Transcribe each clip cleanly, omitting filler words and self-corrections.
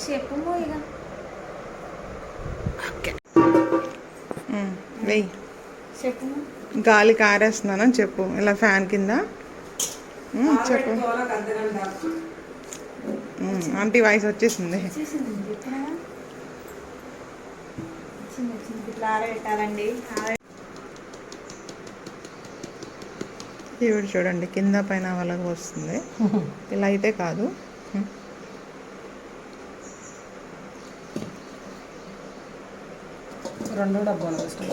చెప్పు ఇక ఓకే వెయ్యి చెప్పు. గాలి కారేస్తున్నానని చెప్పు ఇలా ఫ్యాన్ కింద చెప్పు. ఆంటీ వాయిస్ వచ్చేసింది. ఇట్లా ఆరబెట్టాలండి. ఈవిడ చూడండి కింద పైన వాళ్ళకి వస్తుంది. ఇలా అయితే కాదు. రెండో డబ్బాలు వేస్తాం.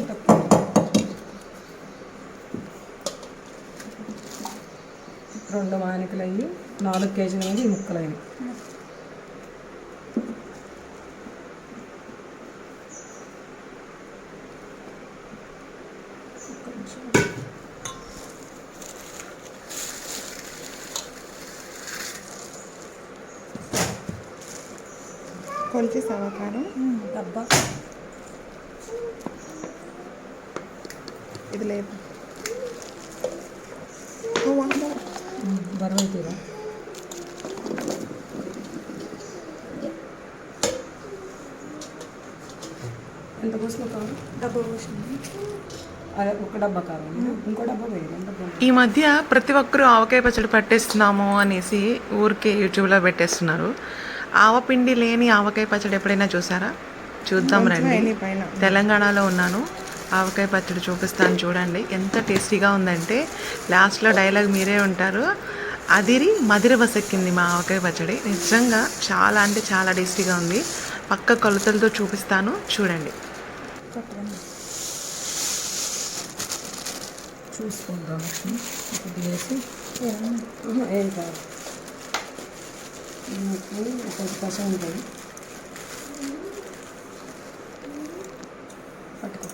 2 మానికలు అయ్యి 4 కేజీలు అయింది. ఈ ముక్కలు అయినాయి. కొలిచేసావా కారం? డబ్బా ఇది లేదు. బరువు అవుతుందా? ఎంత పోసిన కారం? డబ్బా పోసింది. అదే ఒక డబ్బా కారం. ఇంకో డబ్బా వేయాలి. ఈ మధ్య ప్రతి ఒక్కరూ ఆవకాయ పచ్చడి పట్టేస్తున్నాము అనేసి ఊరికే యూట్యూబ్లో పెట్టేస్తున్నారు. ఆవపిండి లేని ఆవకాయ పచ్చడి ఎప్పుడైనా చూసారా? చూద్దాం రండి. తెలంగాణలో ఉన్నాను. ఆవకాయ పచ్చడి చూపిస్తాను చూడండి. ఎంత టేస్టీగా ఉందంటే లాస్ట్లో డైలాగ్ మీరే ఉంటారు. అదిరి మదిర వసెక్కింది మా ఆవకాయ పచ్చడి. నిజంగా చాలా అంటే చాలా టేస్టీగా ఉంది. పక్క కొలతలతో చూపిస్తాను చూడండి. చూసుకుంటాం లక్ష్మి. ఇప్పుడు వేసి ఏం కాదు. కొంచెం కషం ఉంటుంది. పట్టుకో.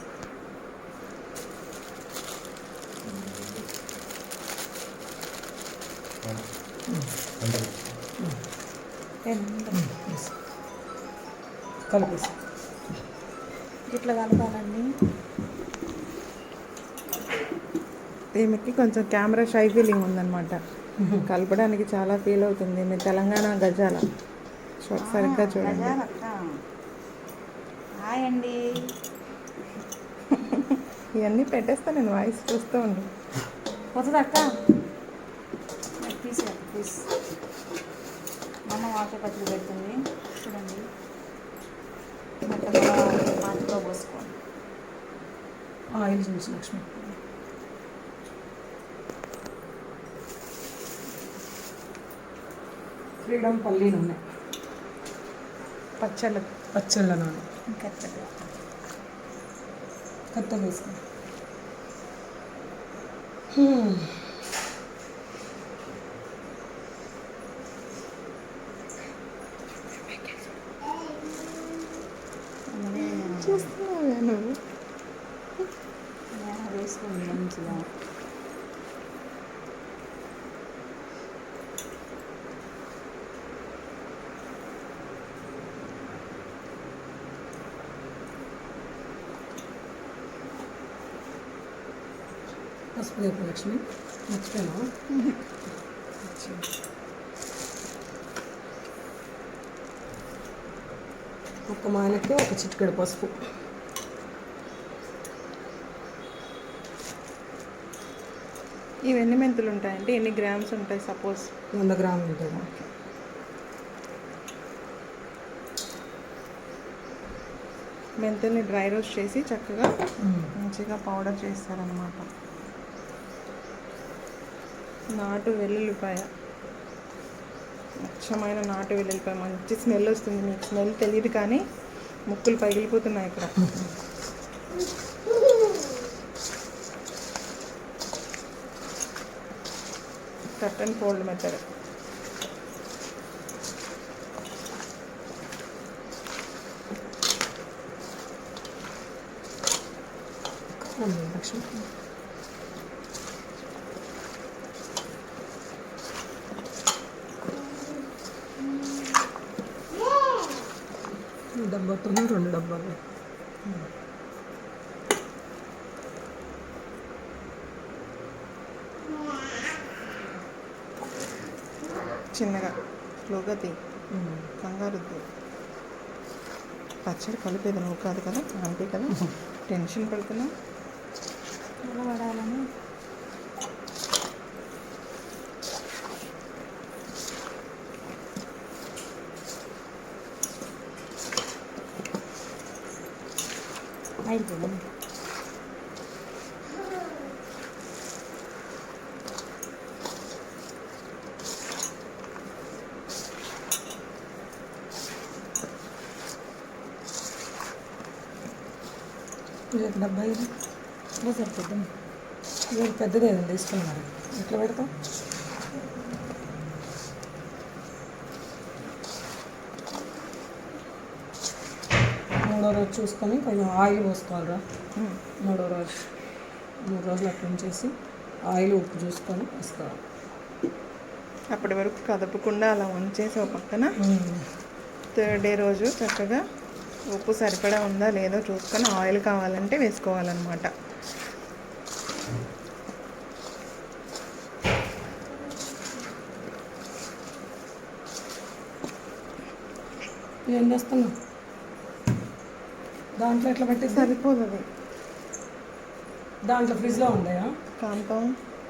కలిపేసి ఇట్లా కలపాలండి. ఈమెకి కొంచెం కెమెరా షై ఫీలింగ్ ఉందన్నమాట. కలపడానికి చాలా ఫీల్ అవుతుంది. మీ తెలంగాణ గజాల సరిగ్గా చూడండి. హాయ్ అండి. ఇవన్నీ పెట్టేస్తా నేను వాయిస్ చూస్తూ ఉండు. పోతుంది అక్క. ప్లీజ్ అమ్మ ఆవకాయ పచ్చడి పెడుతుంది చూడండి. మాటలో పోసుకోండి. ఆయిల్ చూసి లక్ష్మి. ఫ్రీడమ్ పల్లి నూనె. పచ్చళ్ళ నూనె. కత్త వేసుకో. చూస్తున్నావా నువ్వు? వేసుకోండి మంచిగా. పసుపు వేపు లక్ష్మి. మర్చిపోయినా? ఒక మానకి ఒక చిటికెడు పసుపు. ఇవి ఎన్ని మెంతులు ఉంటాయంటే ఎన్ని గ్రామ్స్ ఉంటాయి? సపోజ్ 100 గ్రాములు ఉంటుంది. మెంతుల్ని డ్రై రోస్ట్ చేసి చక్కగా మంచిగా పౌడర్ చేస్తారనమాట. నాటు వెల్లుల్లిపాయ, అచ్చమైన నాటు వెల్లుల్లిపాయ. మంచి స్మెల్ వస్తుంది. మీకు స్మెల్ తెలియదు కానీ ముక్కులు పగిలిపోతున్నాయి ఇక్కడ. Cut and fold method. Lakshmi డబ్బాతో 2 డబ్బాలు. చిన్నగా స్లోగా తీ, కంగారు. పచ్చడి కలిపేది నువ్వు కాదు కదా, అంతే కదా. టెన్షన్ పడుతున్నా. ఎలా పడాలని అయిపోయింది. ఇది డబ్బా ఇది సరిపోద్దాం. ఇది పెద్దది ఏదండి తీసుకున్నారు, ఎట్లా పెడతాం? మూడో రోజు చూసుకొని కొంచెం ఆయిల్ పోసుకోవాలిరా. మూడో రోజు 3 రోజులు అట్లా ఉంచేసి ఆయిల్ ఉప్పు చూసుకొని వేసుకోవాలి. అప్పటి వరకు కదపకుండా అలా ఉంచేసి ఒక పక్కన 3rd డే రోజు చక్కగా ఉప్పు సరిపడా ఉందా లేదో చూసుకొని ఆయిల్ కావాలంటే వేసుకోవాలన్నమాట. ఏం చేస్తున్నావు? దాంట్లో ఎట్లా పెట్టి సరిపోదు అది. దాంట్లో ఫ్రిడ్జ్లో ఉన్నాయా? కాంతం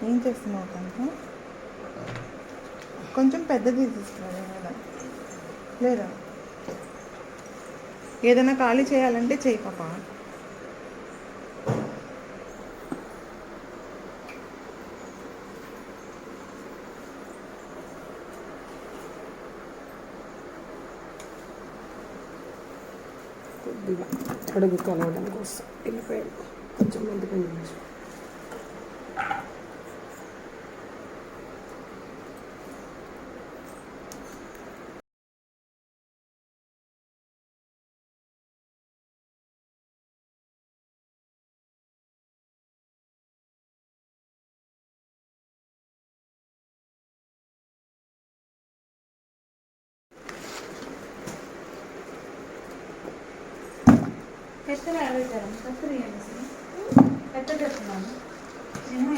ఏం చేస్తున్నావు కాంతం? కొంచెం పెద్దది తీసుకురా లేదా ఏదైనా ఖాళీ చేయాలంటే చేయి పాప. కొద్దిగా అడుగు కలవడం కోసం వెళ్ళిపోయాడు, కొంచెం మంది పెద్దగా అడుగుతారు, కత్తిరి పెద్ద చెప్తున్నాను నేను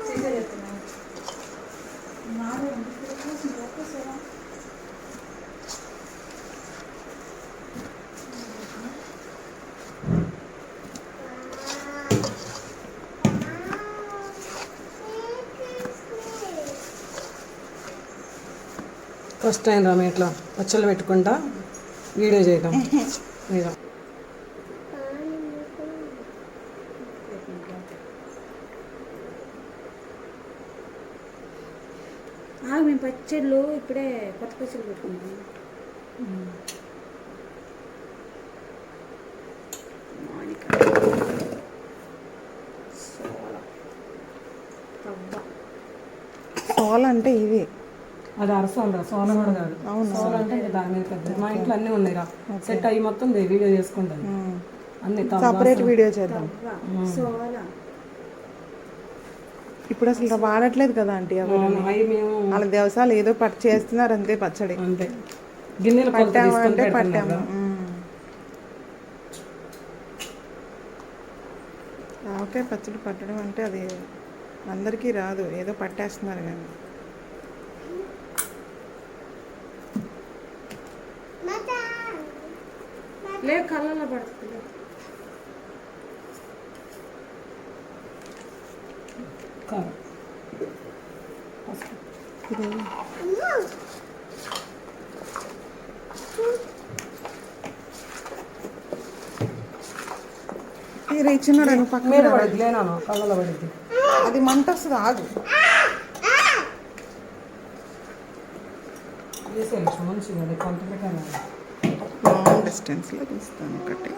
సీజా చెప్తున్నాను. ఫస్ట్ టైం రా ఇట్లా పచ్చళ్ళు పెట్టుకుంటా వీడియో చేయడం మీద. మేము పచ్చళ్ళు ఇప్పుడే కొత్త పచ్చళ్ళు పెట్టుకుంటాం. సోల అంటే ఇవి, అది అరసాలు రా, సోల కూడా కాదు. సోల అంటే దాని మీద పెద్ద. మా ఇంట్లో అన్నీ ఉన్నాయి రా, సెట్ అయ్యి మొత్తం వీడియో చేసుకుంటాను అన్ని. సపరేట్ వీడియో చేద్దాం. సోలా ఇప్పుడు అసలు వాడట్లేదు కదా ఆంటీ ఎవరు. అవి మేము వాళ్ళ దేవసాలు ఏదో చేస్తున్నారు అంతే పచ్చడి. అంతే గిన్నెలు పట్టాము అంటే పట్టాము. ఆవకాయ పచ్చడి పట్టడం అంటే అది అందరికీ రాదు, ఏదో పట్టేస్తున్నారు కానీ. లేదు కళ్ళలో పడుతుంది. కారం ఇచ్చినాడు నువ్వు పక్కన మీద పడిద్ది, లేనా కళ్ళలో పడిద్ది. అది మంట వస్తుంది, ఆగు. వేసేయచ్చు మంచిగా, అది కొంత పెట్టాను. లాంగ్ డిస్టెన్స్లో తీస్తాను ఒకటి.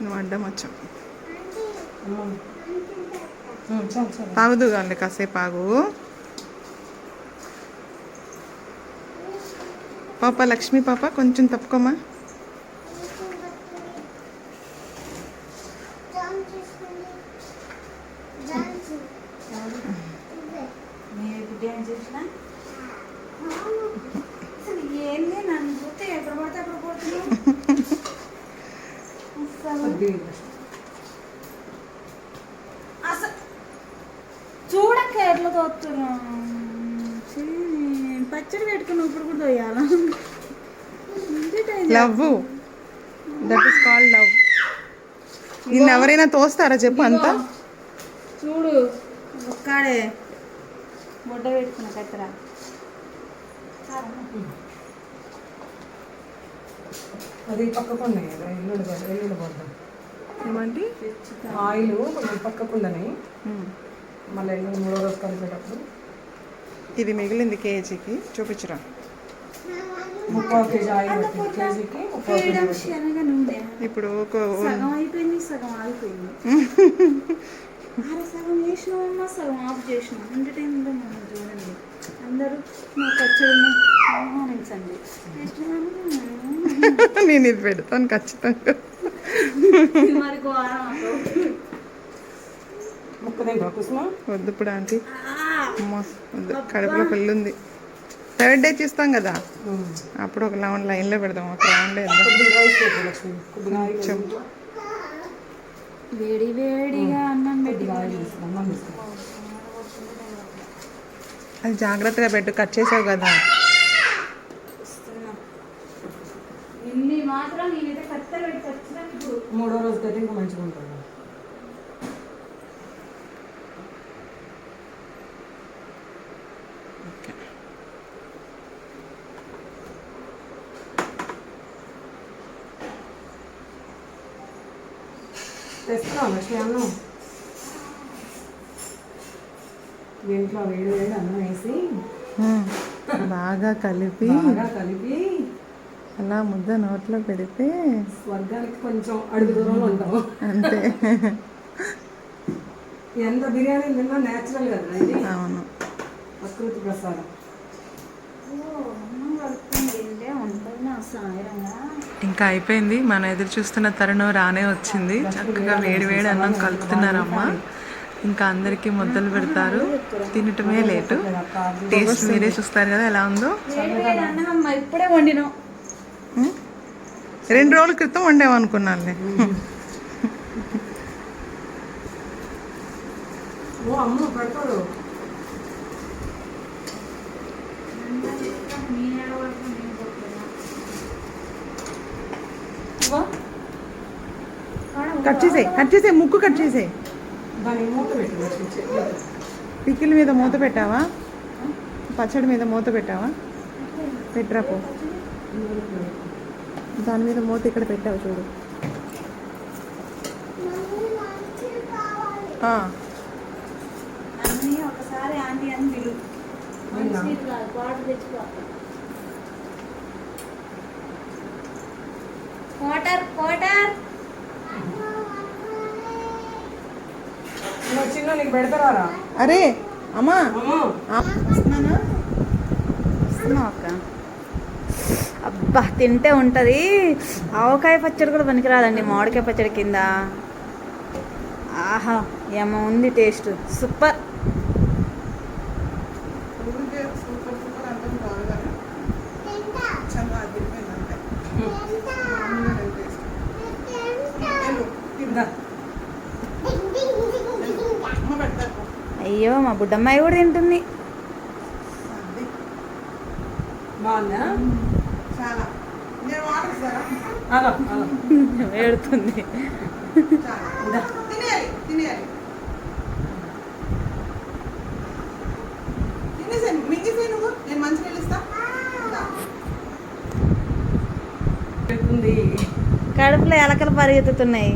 నువ్వు అడ్డం వచ్చావు. ఆగుదు కానీ కాసేపు ఆగు పాప. లక్ష్మి పాప కొంచెం తప్పుకోమా. ఏంది నన్ను చూస్తే ఎక్కడ పడితే అక్కడ పోతున్నావు. కొద్దిగా అసలు చూడక్క ఎట్లా తోస్తున్నా పచ్చడి పెట్టుకుని ఇప్పుడు కూడా తోయాలా love, that is called love. నిన్ను ఎవరైనా తోస్తారా చెప్పు అంతా? చూడు ఒక్కడే బొడ్డ పెట్టుకున్న కత్తెర. అది పక్కకున్నాయి కదా, ఎల్లుండి పోద్దాం. ఏమండి? ఆయిల్ కొంచెం పక్కకుందని మళ్ళీ ఎల్లుండి 3వ రోజు కలిపేటప్పుడు. ఇది మిగిలింది కేజీకి, చూపించరా? 3/4 కేజీ ఆయిల్ పట్టింది, కేజీకి 3/4 కేజీ పట్టింది. శనగ నూనె ఇప్పుడు సగం అయిపోయింది, సగం ఆగిపోయింది. అరే సగం చేసినామమ్మా, సగం ఆఫ్ చేసినాం. ఎంటర్టైన్మెంట్ మనం చూడండి. అందరూ మా పచ్చడిని ఆహ్వానించండి. నేను ఇది పెడతాను ఖచ్చితంగా. మరి ఘోరం అక్క. ముక్కదేంటి కుసుమా? వద్దు ఇప్పుడు ఆంటీ, అమ్మ వద్దు, కడుపులో పెళ్ళుంది. 3rd డే చేస్తాం కదా, అప్పుడు ఒక లైన్లో పెడదాం, ఒక రౌండ్లో వేద్దాం. కొద్దిగా రైస్ పెట్టు లక్ష్మి, కొద్దిగా ఆయిల్ కొంచెం. వేడి వేడిగా అన్నం పెట్టి కొద్దిగా ఆయిల్ తీసుకున్నాం, అన్నం తీసుకున్నాం. అది జాగ్రత్తగా పెట్టు, కట్ చేసావు కదా. ఇన్ని మాత్రం నేనైతే కత్తెర పెట్టి వచ్చినప్పుడు 3వ రోజు అయితే ఇంకా మంచిగా ఉంటుంది. తెస్తున్నాం లక్ష్మి అన్నం. దీంట్లో వేడి వేడి అన్నం వేసి బాగా కలిపి అలా ముద్ద నోట్లో పెడితే స్వర్గానికి కొంచెం అడుగు దూరంలో ఉంటాం అంతే. ఎంత బిర్యానీ తిన్నా న్యాచురల్ కదా ఇది. అవును, ప్రకృతి ప్రసాదం. అన్నం కలుపుతుంది ఉంటుంది నా సాయంగా. ఇంకా అయిపోయింది, మనం ఎదురు చూస్తున్న తరుణం రానే వచ్చింది. చక్కగా వేడి వేడి అన్నం కలుపుతున్నారమ్మా. ఇంకా అందరికీ ముద్దలు పెడతారు, తినటమే లేటు. టేస్ట్ మీరే చూస్తారు కదా ఎలా ఉందో. వేడి వేడి అన్నం అమ్మ ఇప్పుడే వండినాం. 2 రోజుల క్రితం వండేమనుకున్నానులే. ఓ అమ్మ పెడతాడు. కట్ చేసేయి, ముక్కు కట్ చేసేయి. దానికి మూత పెట్టు లక్ష్మి, చెట్టు. పికిల్ మీద మూత పెట్టావా? పచ్చడి మీద మూత పెట్టావా? పెట్టరా పో. దాని మీద మూత ఇక్కడ పెట్టావు చూడు. అన్నీ ఒకసారి ఆంటీ అని పిలు. మంచినీళ్ళు కాదు, వాటర్ తెచ్చిపోతాం. వాటర్ చిన్న నీకు పెడతారా? అరే అమ్మా, అక్క అబ్బా తింటే ఉంటుంది. ఆవకాయ పచ్చడి కూడా పనికిరాదండి, మామిడికాయ పచ్చడి కింద. ఆహా ఏమో ఉంది టేస్ట్, సూపర్. అయ్యో మా బుడ్డమ్మాయి కూడా తింటుంది. బాగుందా? ఏడుతుంది. కడుపులో ఎలకలు పరిగెత్తుతున్నాయి.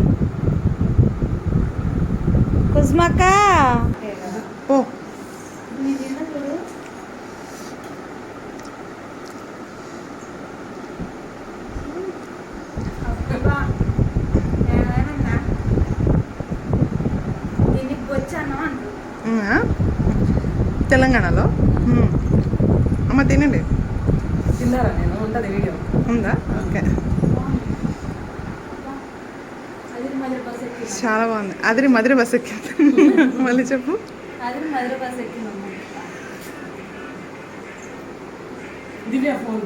కుస్మక్క ఓ తెలంగాణలో అమ్మ తినండి. తిన్నారా? నేను ఉంటుంది వీడియో ఉందా? ఓకే, చాలా బాగుంది. అదిరి మధుర బస్ ఎక్కింది. మళ్ళీ చెప్పు. దివ్య ఫోన్